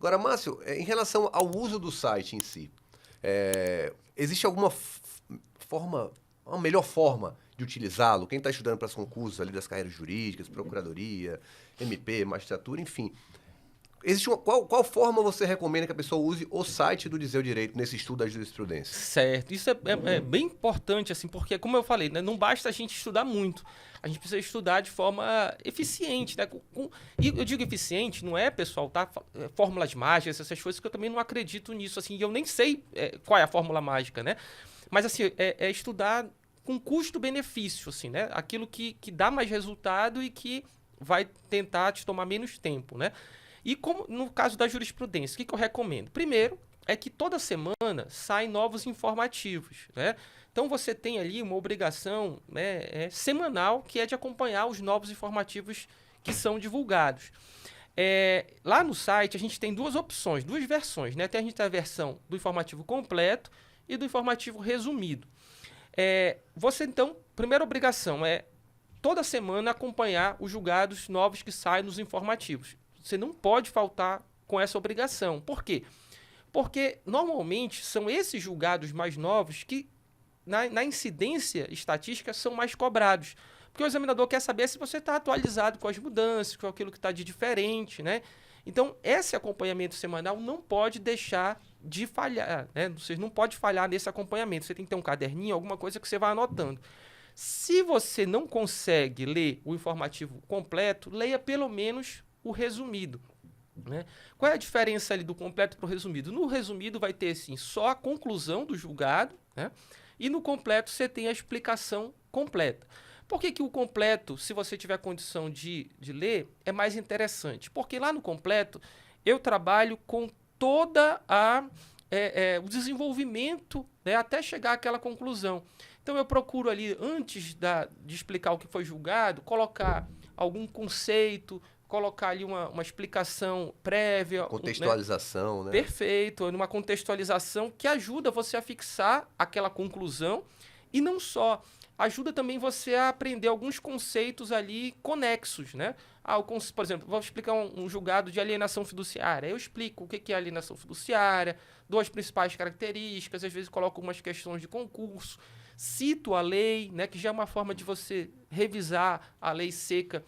Agora, Márcio, em relação ao uso do site em si, existe alguma forma, uma melhor forma de utilizá-lo? Quem está estudando para os concursos ali das carreiras jurídicas, procuradoria, MP, magistratura, enfim. Qual forma você recomenda que a pessoa use o site do Diseu Direito nesse estudo da jurisprudência? Certo, isso é bem importante, assim, porque, como eu falei, né, não basta a gente estudar muito, a gente precisa estudar de forma eficiente, né? E eu digo eficiente, não é, pessoal, tá? Fórmulas mágicas, essas coisas que eu também não acredito nisso, assim, e eu nem sei qual é a fórmula mágica, né? Mas, assim, é estudar com custo-benefício, assim, né? Aquilo que dá mais resultado e que vai tentar te tomar menos tempo, né? E como no caso da jurisprudência, o que eu recomendo? Primeiro, é que toda semana saem novos informativos, né? Então você tem ali uma obrigação, né, semanal, que é de acompanhar os novos informativos que são divulgados. Lá no site a gente tem duas opções, duas versões, né? A gente tem a versão do informativo completo e do informativo resumido. Você então, primeira obrigação é toda semana acompanhar os julgados novos que saem nos informativos. Você não pode faltar com essa obrigação. Por quê? Porque, normalmente, são esses julgados mais novos que, na incidência estatística, são mais cobrados. Porque o examinador quer saber se você está atualizado com as mudanças, com aquilo que está de diferente, né? Então, esse acompanhamento semanal não pode deixar de falhar, né? Você não pode falhar nesse acompanhamento. Você tem que ter um caderninho, alguma coisa que você vai anotando. Se você não consegue ler o informativo completo, leia pelo menos o resumido, né? Qual é a diferença ali do completo para o resumido? No resumido vai ter assim, só a conclusão do julgado, né? E no completo você tem a explicação completa. Por que o completo, se você tiver condição de ler, é mais interessante? Porque lá no completo eu trabalho com toda o desenvolvimento, né, até chegar àquela conclusão. Então eu procuro ali, antes de explicar o que foi julgado, colocar algum conceito, colocar ali uma explicação prévia. Contextualização, né? Perfeito, numa contextualização que ajuda você a fixar aquela conclusão e não só, ajuda também você a aprender alguns conceitos ali conexos, né? Por exemplo, vou explicar um julgado de alienação fiduciária. Eu explico o que é alienação fiduciária, dou as principais características, às vezes coloco algumas questões de concurso, cito a lei, né, que já é uma forma de você revisar a lei seca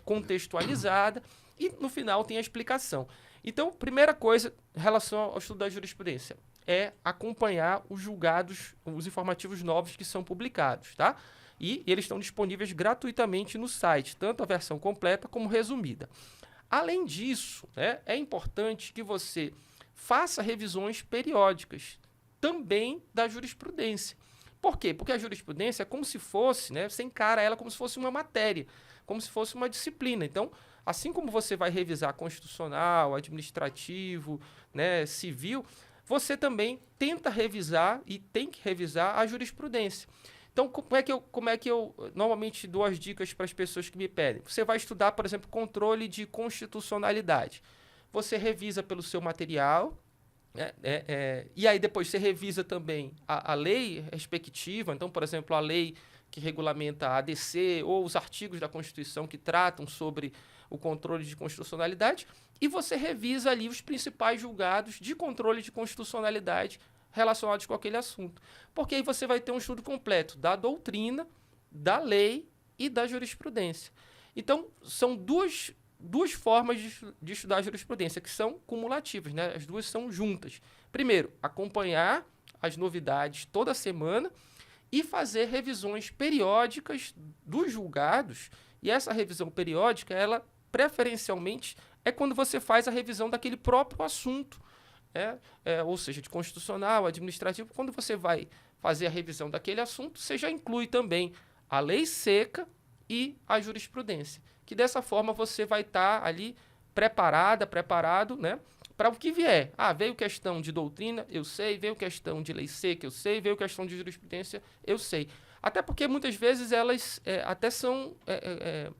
contextualizada, e no final tem a explicação. Então, primeira coisa em relação ao estudo da jurisprudência é acompanhar os julgados, os informativos novos que são publicados, tá? E eles estão disponíveis gratuitamente no site, tanto a versão completa como resumida. Além disso, né, é importante que você faça revisões periódicas também da jurisprudência. Por quê? Porque a jurisprudência é como se fosse, né, você encara ela como se fosse uma matéria, como se fosse uma disciplina. Então, assim como você vai revisar constitucional, administrativo, né, civil, você também tenta revisar e tem que revisar a jurisprudência. Então, como é que eu normalmente dou as dicas para as pessoas que me pedem? Você vai estudar, por exemplo, controle de constitucionalidade. Você revisa pelo seu material, e aí depois você revisa também a lei respectiva. Então, por exemplo, a lei que regulamenta a ADC ou os artigos da Constituição que tratam sobre o controle de constitucionalidade, e você revisa ali os principais julgados de controle de constitucionalidade relacionados com aquele assunto. Porque aí você vai ter um estudo completo da doutrina, da lei e da jurisprudência. Então, são duas formas de estudar a jurisprudência, que são cumulativas, né? As duas são juntas. Primeiro, acompanhar as novidades toda semana e fazer revisões periódicas dos julgados. E essa revisão periódica, ela preferencialmente é quando você faz a revisão daquele próprio assunto, ou seja, de constitucional, administrativo. Quando você vai fazer a revisão daquele assunto, você já inclui também a lei seca e a jurisprudência, que dessa forma você vai estar ali preparado, né, para o que vier. Veio questão de doutrina, eu sei, veio questão de lei seca, eu sei, veio questão de jurisprudência, eu sei. Até porque muitas vezes elas até são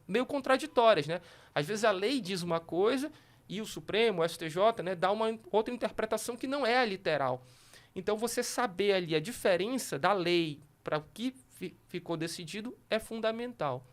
meio contraditórias, né? Às vezes a lei diz uma coisa e o Supremo, o STJ, né, dá uma outra interpretação que não é a literal. Então, você saber ali a diferença da lei para o que ficou decidido é fundamental.